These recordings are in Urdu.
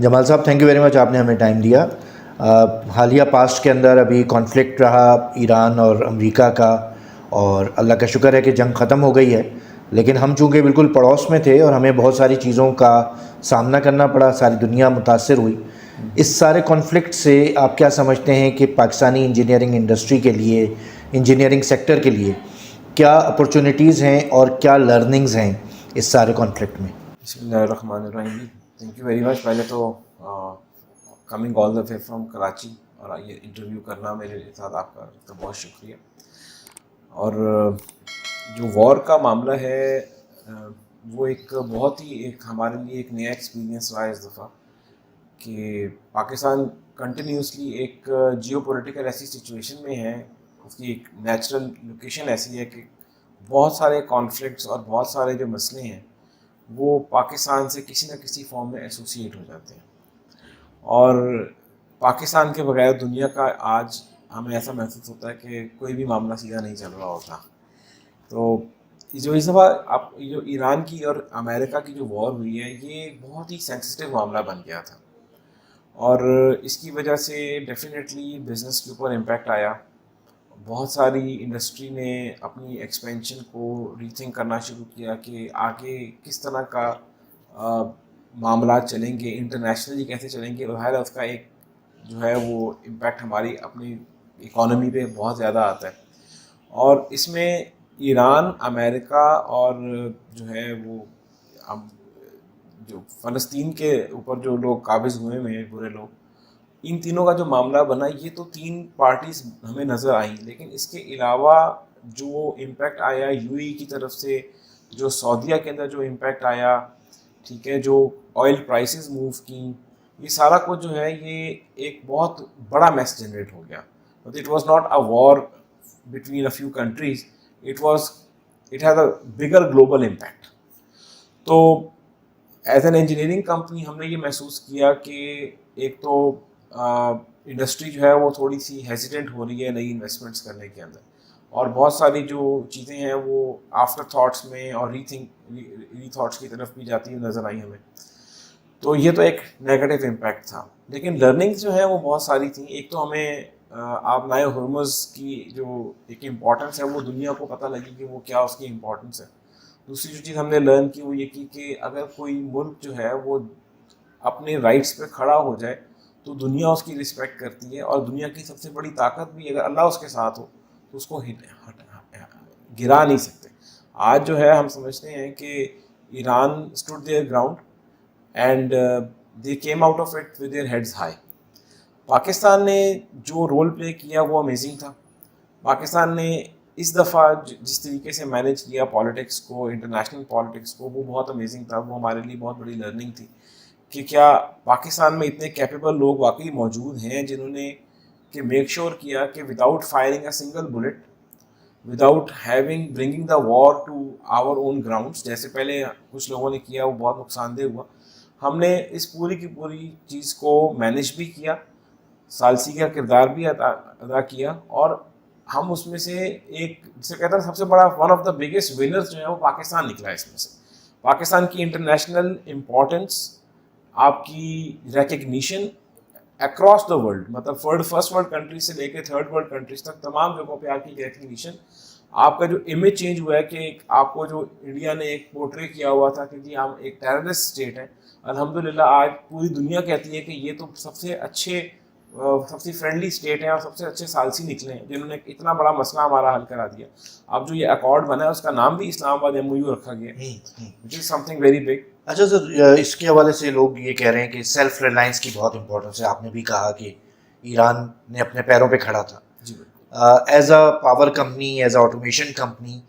جمال صاحب تھینک یو ویری مچ، آپ نے ہمیں ٹائم دیا. حالیہ پاسٹ کے اندر ابھی کانفلکٹ رہا ایران اور امریکہ کا، اور اللہ کا شکر ہے کہ جنگ ختم ہو گئی ہے، لیکن ہم چونکہ بالکل پڑوس میں تھے اور ہمیں بہت ساری چیزوں کا سامنا کرنا پڑا، ساری دنیا متاثر ہوئی. اس سارے کانفلکٹ سے آپ کیا سمجھتے ہیں کہ پاکستانی انجینئرنگ انڈسٹری کے لیے، انجینئرنگ سیکٹر کے لیے کیا اپرچونیٹیز ہیں اور کیا لرننگز ہیں اس سارے کانفلکٹ میں؟ بسم اللہ الرحمن الرحیم. Thank you very much. پہلے تو coming all the way from Karachi اور یہ انٹرویو کرنا میرے ساتھ آپ کا بہت شکریہ. اور جو وار کا معاملہ ہے وہ ایک بہت ہی ایک ہمارے لیے ایک نیا ایکسپیرینس رہا ہے اس دفعہ، کہ پاکستان کنٹینیوسلی ایک جیو پولیٹیکل ایسی سچویشن میں ہے، اس کی ایک نیچرل لوکیشن ایسی ہے کہ بہت سارے کانفلکٹس اور بہت سارے جو مسئلے ہیں وہ پاکستان سے کسی نہ کسی فارم میں ایسوسیٹ ہو جاتے ہیں. اور پاکستان کے بغیر دنیا کا آج ہمیں ایسا محسوس ہوتا ہے کہ کوئی بھی معاملہ سیدھا نہیں چل رہا ہوتا. تو جو اس دفعہ جو ایران کی اور امریکہ کی جو وار ہوئی ہے یہ بہت ہی سینسٹیو معاملہ بن گیا تھا، اور اس کی وجہ سے ڈیفینیٹلی بزنس کے اوپر امپیکٹ آیا. بہت ساری انڈسٹری نے اپنی ایکسپینشن کو ری تھنک کرنا شروع کیا کہ آگے کس طرح کا معاملات چلیں گے، انٹرنیشنلی کیسے چلیں گے. ظاہر ہے اس کا ایک جو ہے وہ امپیکٹ ہماری اپنی اکانومی پہ بہت زیادہ آتا ہے. اور اس میں ایران، امریکہ اور جو ہے وہ جو فلسطین کے اوپر جو لوگ قابض ہوئے ہیں برے لوگ، ان تینوں کا جو معاملہ بنا، یہ تو تین پارٹیز ہمیں نظر آئیں. لیکن اس کے علاوہ جو امپیکٹ آیا یو اے کی طرف سے، جو سعودیہ کے اندر جو امپیکٹ آیا، ٹھیک ہے، جو آئل پرائسز موو کی، یہ سارا کچھ جو ہے یہ ایک بہت بڑا میس جنریٹ ہو گیا. It was not a war between a few countries, it has a bigger global impact. تو ایز این انجینئرنگ کمپنی ہم نے یہ محسوس کیا کہ ایک تو انڈسٹری جو ہے وہ تھوڑی سی ہیزیٹنٹ ہو رہی ہے نئی انویسٹمنٹس کرنے کے اندر، اور بہت ساری جو چیزیں ہیں وہ آفٹر تھاٹس میں اور ری تھاٹس کی طرف بھی جاتی ہوئی نظر آئی ہمیں. تو یہ تو ایک نیگیٹو امپیکٹ تھا. لیکن لرننگز جو ہیں وہ بہت ساری تھیں. ایک تو ہمیں آپ نئے ہرمز کی جو ایک امپورٹنس ہے وہ دنیا کو پتہ لگی کہ وہ کیا اس کی امپورٹنس ہے. دوسری جو چیز ہم نے لرن کی وہ یہ کی کہ اگر کوئی ملک جو ہے وہ اپنے رائٹس پہ کھڑا ہو جائے تو دنیا اس کی رسپیکٹ کرتی ہے، اور دنیا کی سب سے بڑی طاقت بھی اگر اللہ اس کے ساتھ ہو تو اس کو گرا نہیں سکتے. آج جو ہے ہم سمجھتے ہیں کہ Iran stood their ground and they came out of it with their heads high. Pakistan نے جو رول پلے کیا وہ امیزنگ تھا. پاکستان نے اس دفعہ جس طریقے سے مینیج کیا پالیٹکس کو، انٹرنیشنل پالیٹکس کو، وہ بہت امیزنگ تھا. وہ ہمارے لیے بہت بڑی لرننگ تھی کہ کیا پاکستان میں اتنے کیپیبل لوگ واقعی موجود ہیں جنہوں نے کہ میک شور کیا کہ without firing a single bullet, without bringing the war to our own grounds, جیسے پہلے کچھ لوگوں نے کیا وہ بہت نقصان دہ ہوا. ہم نے اس پوری کی پوری چیز کو مینیج بھی کیا، ثالثی کا کردار بھی ادا کیا، اور ہم اس میں سے ایک جسے کہتے ہیں سب سے بڑا one of the biggest winners جو ہے وہ پاکستان نکلا ہے. اس میں سے پاکستان کی انٹرنیشنل امپورٹنس، آپ کی ریکگنیشن اکراس دا ورلڈ، مطلب فرسٹ ورلڈ کنٹریز سے لے کے تھرڈ ورلڈ کنٹریز تک تمام جگہوں پہ آپ کی ریکگنیشن، آپ کا جو امیج چینج ہوا ہے کہ آپ کو جو انڈیا نے ایک پورٹری کیا ہوا تھا کہ جی ہم ایک ٹیررسٹ اسٹیٹ ہے، الحمدللہ آج پوری دنیا کہتی ہے کہ یہ تو سب سے اچھے، سب سے فرینڈلی اسٹیٹ ہیں اور سب سے اچھے ثالثی نکلے ہیں جنہوں نے اتنا بڑا مسئلہ ہمارا حل کرا دیا. اب جو یہ اکارڈ بنا ہے اس کا نام بھی اسلام آباد ایم او یو رکھا گیا، وچ از سم تھنگ ویری بگ. اچھا سر، اس کے حوالے سے لوگ یہ کہہ رہے ہیں کہ سیلف ریلائنس کی بہت امپورٹنس ہے. آپ نے بھی کہا کہ ایران نے اپنے پیروں پہ کھڑا تھا. جی بالکل. As a power company, as a automation company,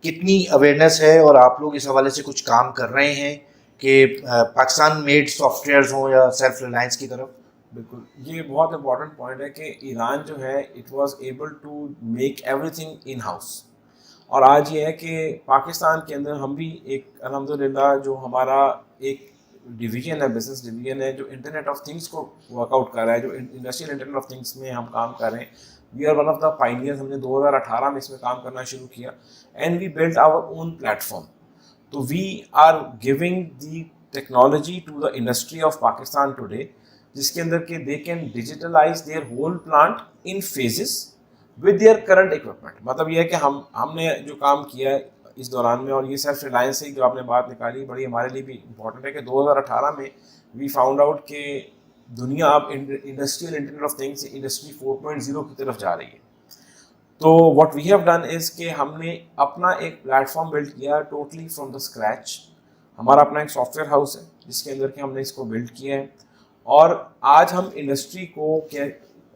کتنی اویئرنیس ہے اور آپ لوگ اس حوالے سے کچھ کام کر رہے ہیں کہ پاکستان میڈ سافٹ ویئرز ہوں یا سیلف ریلائنس کی طرف؟ بالکل، یہ بہت امپورٹنٹ پوائنٹ ہے کہ ایران جو ہے it was able to make everything in house. اور آج یہ ہے کہ پاکستان کے اندر ہم بھی ایک الحمدللہ جو ہمارا ایک ڈویژن ہے، بزنس ڈویژن ہے جو انٹرنیٹ آف تھنگس کو ورک آؤٹ کر رہا ہے، جو انڈسٹریل انٹرنیٹ آف تھنگس میں ہم کام کر رہے ہیں. We are one of the pioneers. ہم نے 2018 میں اس میں کام کرنا شروع کیا، and we build our own platform فارم. تو we are giving the technology to the industry of Pakistan today, جس کے اندر کہ they can digitalize their whole plant in phases with their current equipment. مطلب یہ ہے کہ ہم نے جو کام کیا ہے اس دوران میں, اور یہ سیلف ریلائنس سے جو آپ نے بات نکالی بڑی ہمارے لیے بھی امپورٹنٹ ہے, کہ 2018 میں وی فاؤنڈ آؤٹ کہ دنیا اب industrial internet of things industry 4.0 کی طرف جا رہی ہے. تو what we have done is کہ ہم نے اپنا ایک پلیٹ فارم بلڈ کیا ٹوٹلی فرام دا اسکریچ. ہمارا اپنا ایک سافٹ ویئر ہاؤس ہے جس کے اندر کہ ہم نے اس کو بلڈ کیا ہے, اور آج ہم انڈسٹری کو کیا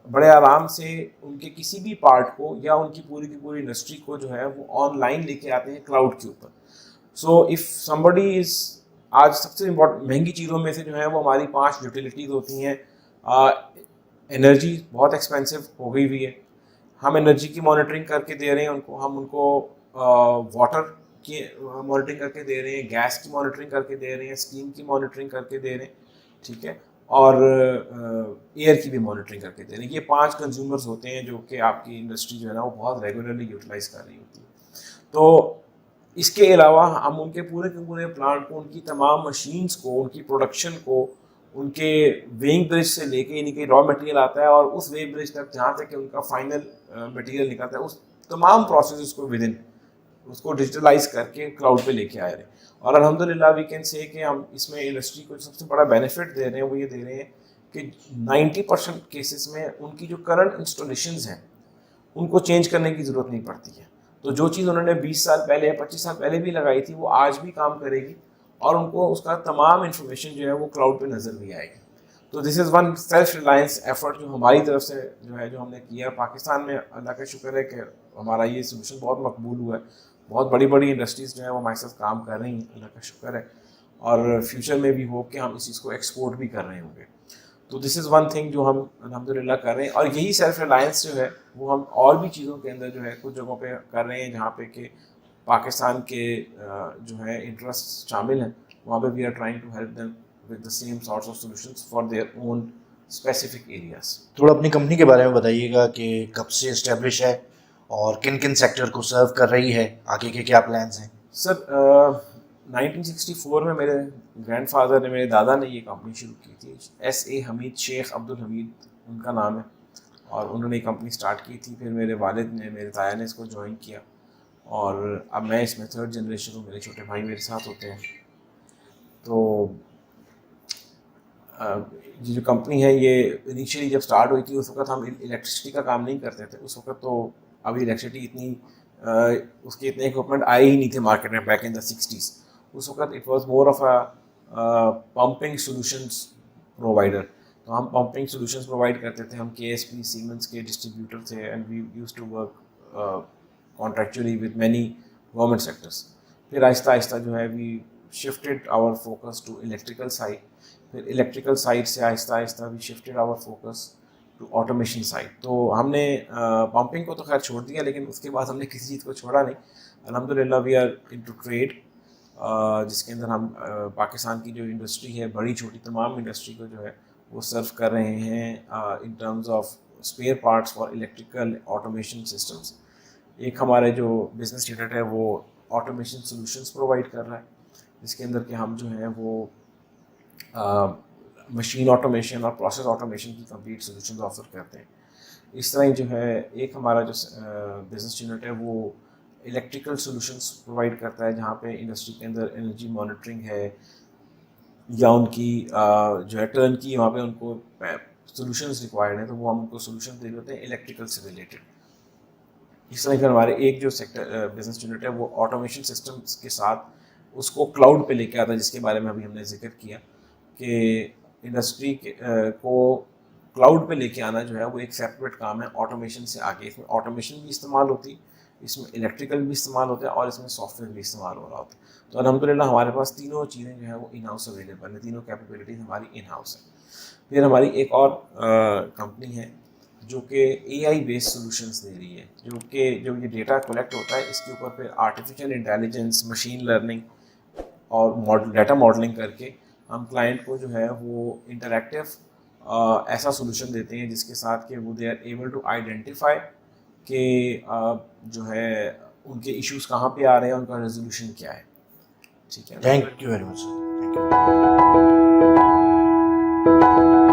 بڑے آرام سے ان کے کسی بھی پارٹ کو یا ان کی پوری انڈسٹری کو جو ہے وہ آن لائن لے کے آتے ہیں کلاؤڈ کے اوپر. سو اف سمبڈی از, آج سب سے مہنگی چیزوں میں سے جو ہے وہ ہماری 5 یوٹیلیٹیز ہوتی ہیں. انرجی بہت ایکسپینسو ہو گئی ہوئی ہے, ہم انرجی کی مانیٹرنگ کر کے دے رہے ہیں ان کو, ہم ان کو واٹر کی مانیٹرنگ کر کے دے رہے ہیں, گیس کی مانیٹرنگ کر کے دے رہے ہیں, اسٹیم کی مانیٹرنگ کر کے دے رہے ہیں, ٹھیک ہے, اور ایئر کی بھی مانیٹرنگ کر کے دے رہے ہیں. یہ 5 کنزیومرز ہوتے ہیں جو کہ آپ کی انڈسٹری جو ہے نا وہ بہت ریگولرلی یوٹیلائز کر رہی ہوتی ہے. تو اس کے علاوہ ہم ان کے پورے پلانٹ کو, ان کی تمام مشینز کو, ان کی پروڈکشن کو, ان کے ویئنگ برج سے لے کے, یعنی کہ را مٹیریل آتا ہے اور اس ویئنگ برج تک جہاں تک کہ ان کا فائنل مٹیریل نکلتا ہے, اس تمام پروسیسز کو ود ان اس کو ڈیجیٹلائز کر کے کلاؤڈ پہ لے کے آ رہے ہیں. اور الحمدللہ وی کین سے کہ ہم اس میں انڈسٹری کو سب سے بڑا بینیفٹ دے رہے ہیں, وہ یہ دے رہے ہیں کہ 90% کیسز میں ان کی جو کرنٹ انسٹالیشنز ہیں ان کو چینج کرنے کی ضرورت نہیں پڑتی ہے. تو جو چیز انہوں نے 20 سال پہلے 25 سال پہلے بھی لگائی تھی وہ آج بھی کام کرے گی, اور ان کو اس کا تمام انفارمیشن جو ہے وہ کلاؤڈ پہ نظر بھی آئے گی. تو this is one self reliance effort جو ہماری طرف سے جو ہے جو ہم نے کیا پاکستان میں. اللہ کا شکر ہے کہ ہمارا یہ سولوشن بہت مقبول ہوا ہے, بہت بڑی انڈسٹریز جو ہیں وہ ہمارے ساتھ کام کر رہی ہیں, اللہ کا شکر ہے, اور فیوچر میں بھی ہوپ کہ ہم اس چیز کو ایکسپورٹ بھی کر رہے ہوں گے. تو دس از ون تھنگ جو ہم الحمدللہ کر رہے ہیں, اور یہی سیلف ریلائنس جو ہے وہ ہم اور بھی چیزوں کے اندر جو ہے کچھ جگہوں پہ کر رہے ہیں جہاں پہ کہ پاکستان کے جو ہے انٹرسٹ شامل ہیں, وہاں پہ we are trying to help them with the same sorts of solutions for their own specific areas. تھوڑا اپنی کمپنی کے بارے میں بتائیے گا کہ کب سے اسٹیبلش ہے اور کن کن سیکٹر کو سرو کر رہی ہے, آگے کے کیا پلانس ہیں؟ سر 1964 میں میرے گرینڈ فادر نے, میرے دادا نے یہ کمپنی شروع کی تھی. SA حمید, شیخ عبدالحمید ان کا نام ہے, اور انہوں نے یہ کمپنی سٹارٹ کی تھی. پھر میرے والد نے, میرے تایا نے اس کو جوائن کیا, اور اب میں اس میں 3rd جنریشن ہوں. میرے چھوٹے بھائی میرے ساتھ ہوتے ہیں. تو یہ جو کمپنی ہے یہ انیشیلی جب سٹارٹ ہوئی تھی اس وقت ہم الیکٹرسٹی کا کام نہیں کرتے تھے. اس وقت تو ابھی الیکٹرسٹی اتنی اس کے اتنے اکوپمنٹ آئے ہی نہیں تھے مارکیٹ میں بیک ان دا 60s. اس وقت it was more of a pumping solutions provider. تو ہم پمپنگ سولوشنس پرووائڈ کرتے تھے. ہم KSP سیمنس کے ڈسٹریبیوٹر تھے, and we used to work contractually with many government sectors. پھر آہستہ آہستہ جو ہے we shifted our focus to electrical side. پھر الیکٹریکل سائڈ سے آہستہ آہستہ we shifted our focus to automation side. تو ہم نے پمپنگ کو تو خیر چھوڑ دیا, لیکن اس کے بعد ہم نے کسی چیز کو چھوڑا نہیں. الحمدللہ وی آر انٹو ٹریڈ, جس کے اندر ہم پاکستان کی جو انڈسٹری ہے بڑی چھوٹی تمام انڈسٹری کو جو ہے وہ سرو کر رہے ہیں in terms of spare parts for electrical automation systems. ایک ہمارے جو بزنس یونٹ ہے وہ آٹومیشن سولوشنس پرووائڈ کر رہا ہے, جس کے اندر کہ ہم جو ہیں وہ مشین آٹومیشن اور پروسیس آٹومیشن کی کمپلیٹ سولوشنز آفر کرتے ہیں. اس طرح ہی جو ہے ایک ہمارا جو بزنس یونٹ ہے وہ الیکٹریکل سولوشنس پرووائڈ کرتا ہے, جہاں پہ انڈسٹری کے اندر انرجی مانیٹرنگ ہے یا ان کی جو ہے ٹرن کی وہاں پہ ان کو سولوشنز ریکوائرڈ ہیں, تو وہ ہم ان کو سولوشن دے دیتے ہیں الیکٹریکل سے ریلیٹڈ. اس طرح پھر ہمارے ایک جو سیکٹر بزنس یونٹ ہے وہ آٹومیشن سسٹمس کے ساتھ اس کو کلاؤڈ پہ لے کے آتا ہے, جس کے بارے میں ابھی ہم نے ذکر کیا کہ انڈسٹری کو کلاؤڈ پہ لے کے آنا جو ہے وہ ایک سیپریٹ کام ہے آٹومیشن سے آگے. اس میں آٹومیشن بھی استعمال ہوتی, اس میں الیکٹریکل بھی استعمال ہوتا ہے, اور اس میں سافٹ ویئر بھی استعمال ہو رہا ہوتا ہے. تو الحمدللہ ہمارے پاس تینوں چیزیں جو ہیں وہ ان ہاؤس اویلیبل ہیں, تینوں کیپیبلٹیز ہماری ان ہاؤس ہیں. پھر ہماری ایک اور کمپنی ہے جو کہ AI بیسڈ سولوشنس دے رہی ہے, جو کہ جو یہ ڈیٹا کلیکٹ ہوتا ہے اس کے اوپر پھر آرٹیفیشیل انٹیلیجنس, مشین لرننگ اور ڈیٹا ماڈلنگ کر کے ہم کلائنٹ کو جو ہے وہ انٹریکٹیو ایسا سولوشن دیتے ہیں جس کے ساتھ کہ وہ they are able to identify کہ جو ہے ان کے ایشوز کہاں پہ آ رہے ہیں, ان کا ریزولوشن کیا ہے. ٹھیک ہے, thank you very much. Thank you.